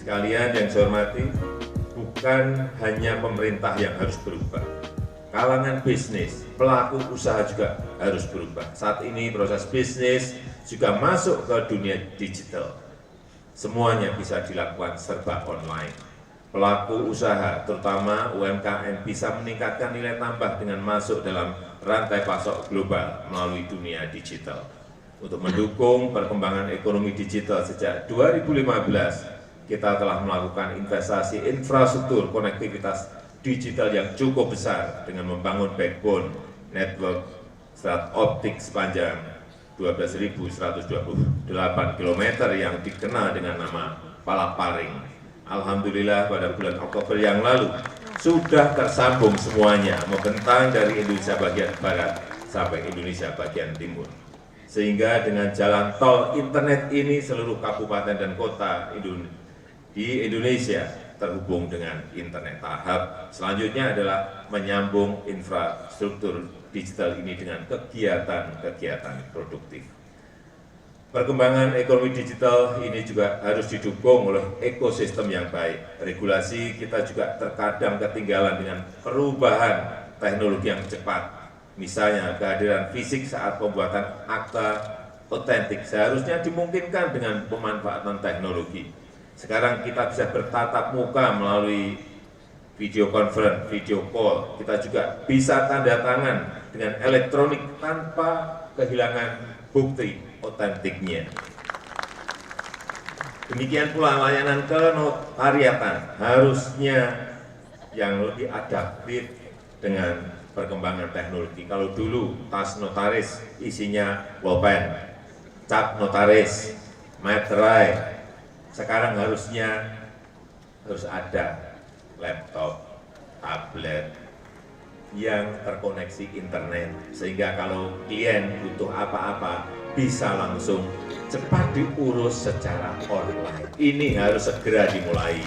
sekalian yang saya hormati, bukan hanya pemerintah yang harus berubah. Kalangan bisnis, pelaku usaha juga harus berubah. Saat ini proses bisnis juga masuk ke dunia digital. Semuanya bisa dilakukan serba online. Pelaku usaha, terutama UMKM, bisa meningkatkan nilai tambah dengan masuk dalam rantai pasok global melalui dunia digital. Untuk mendukung perkembangan ekonomi digital sejak 2015, kita telah melakukan investasi infrastruktur konektivitas digital yang cukup besar dengan membangun backbone network serat optik sepanjang 12.128 km yang dikenal dengan nama Palaparing. Alhamdulillah pada bulan Oktober yang lalu sudah tersambung semuanya, membentang dari Indonesia bagian barat sampai Indonesia bagian timur. Sehingga dengan jalan tol internet ini seluruh kabupaten dan kota di Indonesia terhubung dengan internet. Tahap selanjutnya adalah menyambung infrastruktur digital ini dengan kegiatan-kegiatan produktif. Perkembangan ekonomi digital ini juga harus didukung oleh ekosistem yang baik. Regulasi kita juga terkadang ketinggalan dengan perubahan teknologi yang cepat. Misalnya kehadiran fisik saat pembuatan akta otentik seharusnya dimungkinkan dengan pemanfaatan teknologi. Sekarang kita bisa bertatap muka melalui video conference, video call. Kita juga bisa tanda tangan dengan elektronik tanpa kehilangan bukti otentiknya. Demikian pula layanan kenotariatan harusnya yang lebih adaptif dengan perkembangan teknologi. Kalau dulu tas notaris isinya pulpen, cap notaris, materai, sekarang harusnya harus ada laptop, tablet yang terkoneksi internet, sehingga kalau klien butuh apa-apa bisa langsung cepat diurus secara online. Ini harus segera dimulai.